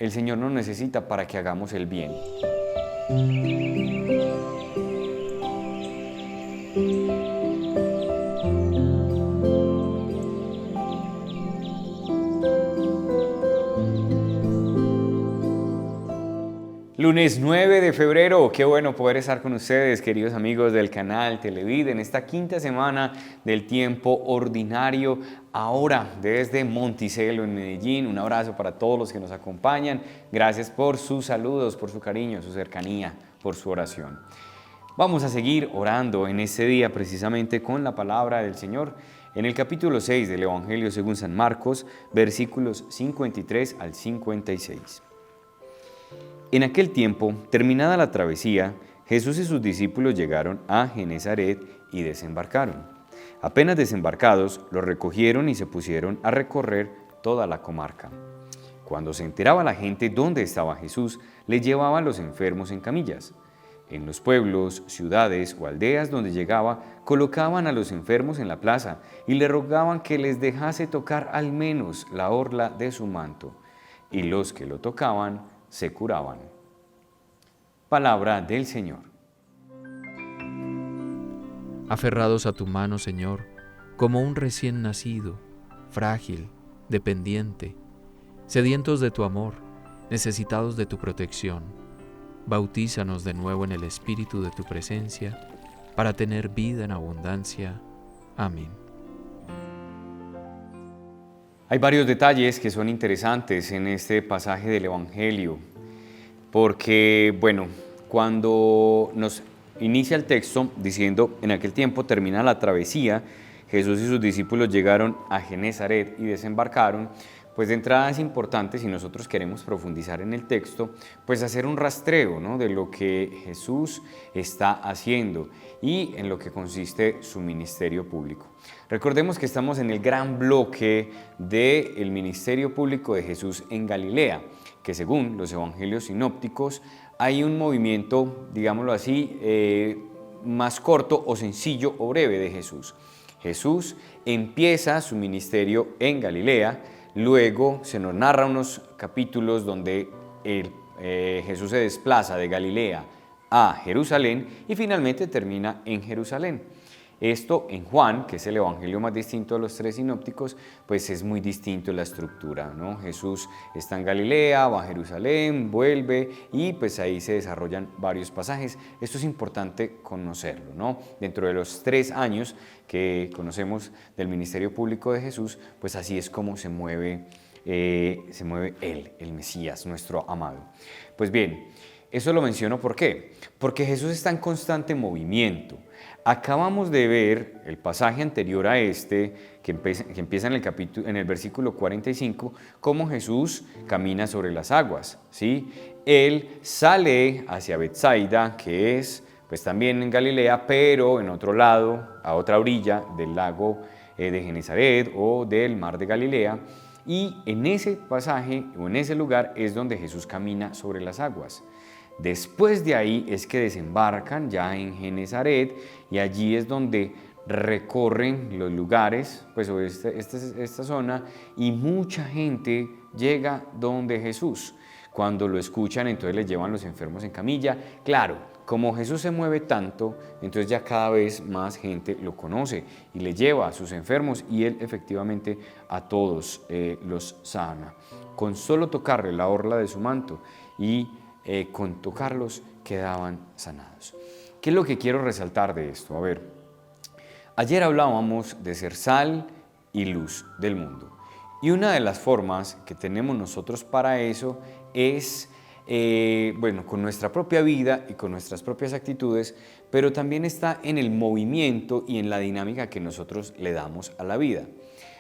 el Señor nos necesita para que hagamos el bien. Lunes 9 de febrero, qué bueno poder estar con ustedes, queridos amigos del canal Televid, en esta quinta semana del tiempo ordinario, ahora desde Monticello en Medellín. Un abrazo para todos los que nos acompañan. Gracias por sus saludos, por su cariño, su cercanía, por su oración. Vamos a seguir orando en este día precisamente con la palabra del Señor. En el capítulo 6 del Evangelio según San Marcos, versículos 53 al 56. En aquel tiempo, terminada la travesía, Jesús y sus discípulos llegaron a Genesaret y desembarcaron. Apenas desembarcados, los recogieron y se pusieron a recorrer toda la comarca. Cuando se enteraba la gente dónde estaba Jesús, le llevaban los enfermos en camillas. En los pueblos, ciudades o aldeas donde llegaba, colocaban a los enfermos en la plaza y le rogaban que les dejase tocar al menos la orla de su manto. Y los que lo tocaban se curaban. Palabra del Señor. Aferrados a tu mano, Señor, como un recién nacido, frágil, dependiente, sedientos de tu amor, necesitados de tu protección, bautízanos de nuevo en el Espíritu de tu presencia, para tener vida en abundancia. Amén. Hay varios detalles que son interesantes en este pasaje del Evangelio, porque, cuando nos inicia el texto diciendo, en aquel tiempo termina la travesía, Jesús y sus discípulos llegaron a Genesaret y desembarcaron, pues de entrada es importante, si nosotros queremos profundizar en el texto, pues hacer un rastreo, ¿no?, de lo que Jesús está haciendo y en lo que consiste su ministerio público. Recordemos que estamos en el gran bloque del ministerio público de Jesús en Galilea, que según los evangelios sinópticos hay un movimiento, digámoslo así, más corto o sencillo o breve de Jesús. Jesús empieza su ministerio en Galilea. Luego se nos narra unos capítulos donde Jesús se desplaza de Galilea a Jerusalén y finalmente termina en Jerusalén. Esto en Juan, que es el evangelio más distinto de los tres sinópticos, pues es muy distinto la estructura, ¿no? Jesús está en Galilea, va a Jerusalén, vuelve y pues ahí se desarrollan varios pasajes. Esto es importante conocerlo, ¿no? Dentro de los 3 años que conocemos del ministerio público de Jesús, pues así es como se mueve Él, el Mesías, nuestro amado. Pues bien, eso lo menciono ¿por qué? Porque Jesús está en constante movimiento. Acabamos de ver el pasaje anterior a este, que empieza en el versículo 45, cómo Jesús camina sobre las aguas, ¿sí? Él sale hacia Betsaida, que es pues también en Galilea, pero en otro lado, a otra orilla del lago de Genesaret o del mar de Galilea, y en ese pasaje o en ese lugar es donde Jesús camina sobre las aguas. Después de ahí es que desembarcan ya en Genesaret y allí es donde recorren los lugares, pues esta zona, y mucha gente llega donde Jesús. Cuando lo escuchan, entonces les llevan los enfermos en camilla. Claro, como Jesús se mueve tanto, entonces ya cada vez más gente lo conoce y le lleva a sus enfermos y Él efectivamente a todos los sana. Con solo tocarle la orla de su manto y con tocarlos quedaban sanados. ¿Qué es lo que quiero resaltar de esto? A ver, ayer hablábamos de ser sal y luz del mundo. Y una de las formas que tenemos nosotros para eso es, con nuestra propia vida y con nuestras propias actitudes, pero también está en el movimiento y en la dinámica que nosotros le damos a la vida.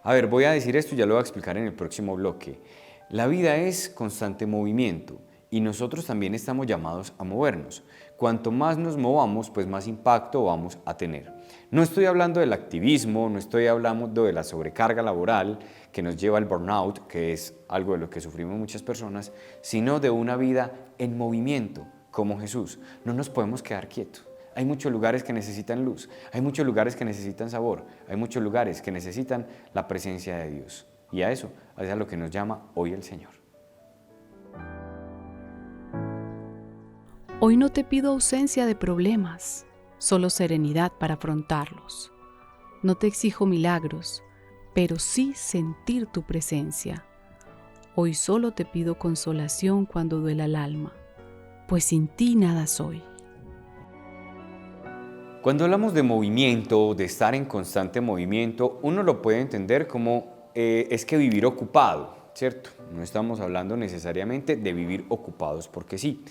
A ver, voy a decir esto y ya lo voy a explicar en el próximo bloque. La vida es constante movimiento. Y nosotros también estamos llamados a movernos. Cuanto más nos movamos, pues más impacto vamos a tener. No estoy hablando del activismo, no estoy hablando de la sobrecarga laboral que nos lleva al burnout, que es algo de lo que sufrimos muchas personas, sino de una vida en movimiento, como Jesús. No nos podemos quedar quietos. Hay muchos lugares que necesitan luz, hay muchos lugares que necesitan sabor, hay muchos lugares que necesitan la presencia de Dios. Y a eso es a lo que nos llama hoy el Señor. Hoy no te pido ausencia de problemas, solo serenidad para afrontarlos. No te exijo milagros, pero sí sentir tu presencia. Hoy solo te pido consolación cuando duela el alma, pues sin ti nada soy. Cuando hablamos de movimiento, de estar en constante movimiento, uno lo puede entender como es que vivir ocupado, ¿cierto? No estamos hablando necesariamente de vivir ocupados porque sí.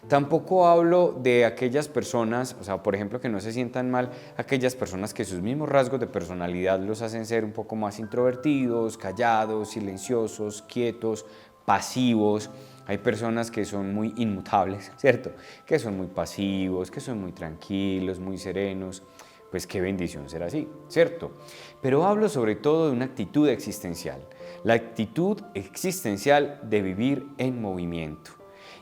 Tampoco hablo de aquellas personas, o sea, por ejemplo, que no se sientan mal, aquellas personas que sus mismos rasgos de personalidad los hacen ser un poco más introvertidos, callados, silenciosos, quietos, pasivos. Hay personas que son muy inmutables, ¿cierto? Que son muy pasivos, que son muy tranquilos, muy serenos. Pues qué bendición ser así, ¿cierto? Pero hablo sobre todo de una actitud existencial, la actitud existencial de vivir en movimiento.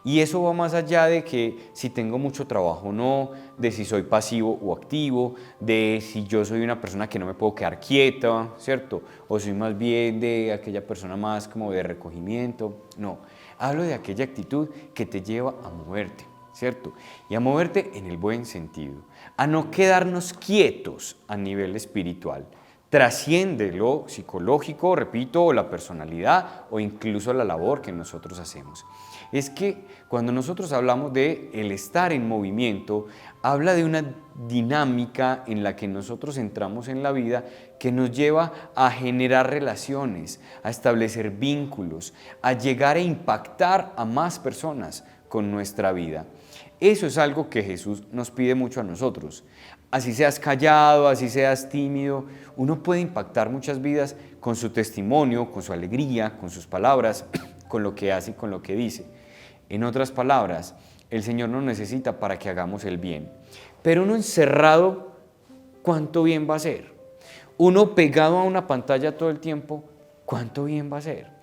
Y eso va más allá de que si tengo mucho trabajo o no, de si soy pasivo o activo, de si yo soy una persona que no me puedo quedar quieta, ¿cierto? O soy más bien de aquella persona más como de recogimiento. No, hablo de aquella actitud que te lleva a moverte, ¿cierto? Y a moverte en el buen sentido, a no quedarnos quietos a nivel espiritual. Trasciende lo psicológico, repito, o la personalidad o incluso la labor que nosotros hacemos. Es que cuando nosotros hablamos de el estar en movimiento, habla de una dinámica en la que nosotros entramos en la vida que nos lleva a generar relaciones, a establecer vínculos, a llegar a impactar a más personas con nuestra vida. Eso es algo que Jesús nos pide mucho a nosotros. Así seas callado, así seas tímido, uno puede impactar muchas vidas con su testimonio, con su alegría, con sus palabras, con lo que hace y con lo que dice. En otras palabras, el Señor nos necesita para que hagamos el bien. Pero uno encerrado, ¿cuánto bien va a hacer? Uno pegado a una pantalla todo el tiempo, ¿cuánto bien va a hacer?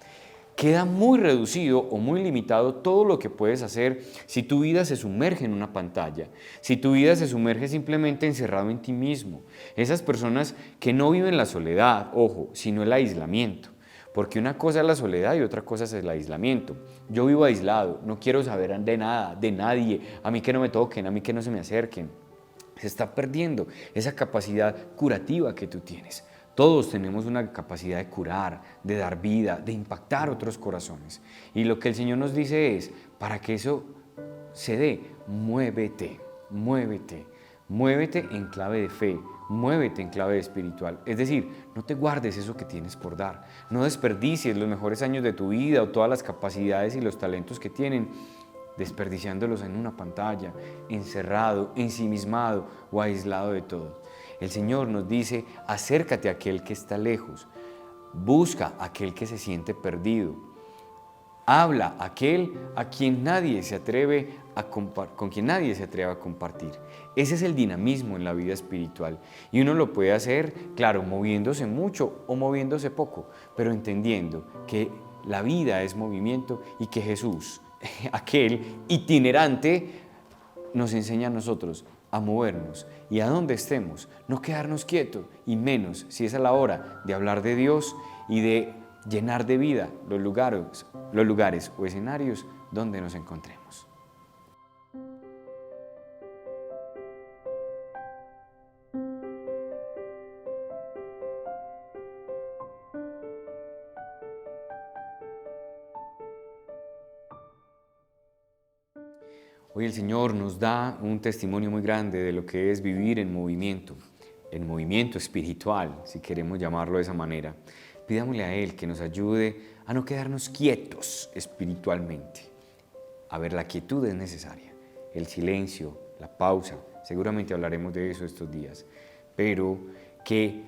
Queda muy reducido o muy limitado todo lo que puedes hacer si tu vida se sumerge en una pantalla, si tu vida se sumerge simplemente encerrado en ti mismo. Esas personas que no viven la soledad, ojo, sino el aislamiento. Porque una cosa es la soledad y otra cosa es el aislamiento. Yo vivo aislado, no quiero saber de nada, de nadie, a mí que no me toquen, a mí que no se me acerquen. Se está perdiendo esa capacidad curativa que tú tienes. Todos tenemos una capacidad de curar, de dar vida, de impactar otros corazones. Y lo que el Señor nos dice es, para que eso se dé, muévete, muévete. Muévete en clave de fe, muévete en clave espiritual. Es decir, no te guardes eso que tienes por dar. No desperdicies los mejores años de tu vida o todas las capacidades y los talentos que tienen, desperdiciándolos en una pantalla, encerrado, ensimismado o aislado de todo. El Señor nos dice, acércate a aquel que está lejos, busca a aquel que se siente perdido. Habla a aquel a quien nadie se atreve con quien nadie se atreve a compartir. Ese es el dinamismo en la vida espiritual. Y uno lo puede hacer, claro, moviéndose mucho o moviéndose poco, pero entendiendo que la vida es movimiento y que Jesús, aquel itinerante, nos enseña a nosotros a movernos y a donde estemos, no quedarnos quietos y menos si es a la hora de hablar de Dios y de llenar de vida los lugares o escenarios donde nos encontremos. Hoy el Señor nos da un testimonio muy grande de lo que es vivir en movimiento espiritual, si queremos llamarlo de esa manera. Pidámosle a Él que nos ayude a no quedarnos quietos espiritualmente. A ver, la quietud es necesaria, el silencio, la pausa, seguramente hablaremos de eso estos días, pero que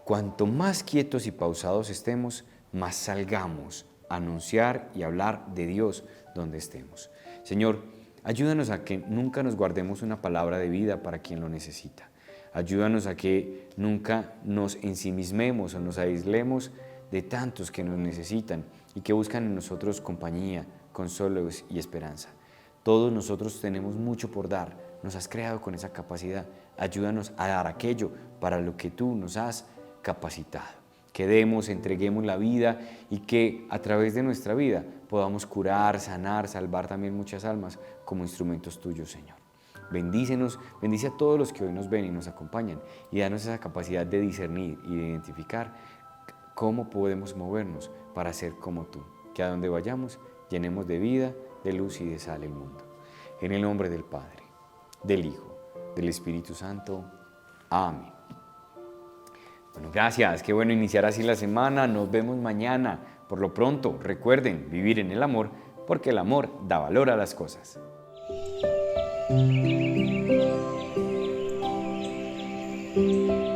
cuanto más quietos y pausados estemos, más salgamos a anunciar y hablar de Dios donde estemos. Señor, ayúdanos a que nunca nos guardemos una palabra de vida para quien lo necesita. Ayúdanos a que nunca nos ensimismemos o nos aislemos de tantos que nos necesitan y que buscan en nosotros compañía, consuelo y esperanza. Todos nosotros tenemos mucho por dar, nos has creado con esa capacidad. Ayúdanos a dar aquello para lo que tú nos has capacitado. que demos, entreguemos la vida y que a través de nuestra vida podamos curar, sanar, salvar también muchas almas como instrumentos tuyos, Señor. Bendícenos, bendice a todos los que hoy nos ven y nos acompañan y danos esa capacidad de discernir y de identificar cómo podemos movernos para ser como tú, que a donde vayamos llenemos de vida, de luz y de sal el mundo. En el nombre del Padre, del Hijo, del Espíritu Santo. Amén. Bueno, gracias, qué bueno iniciar así la semana, nos vemos mañana. Por lo pronto, recuerden vivir en el amor, porque el amor da valor a las cosas. Thank you.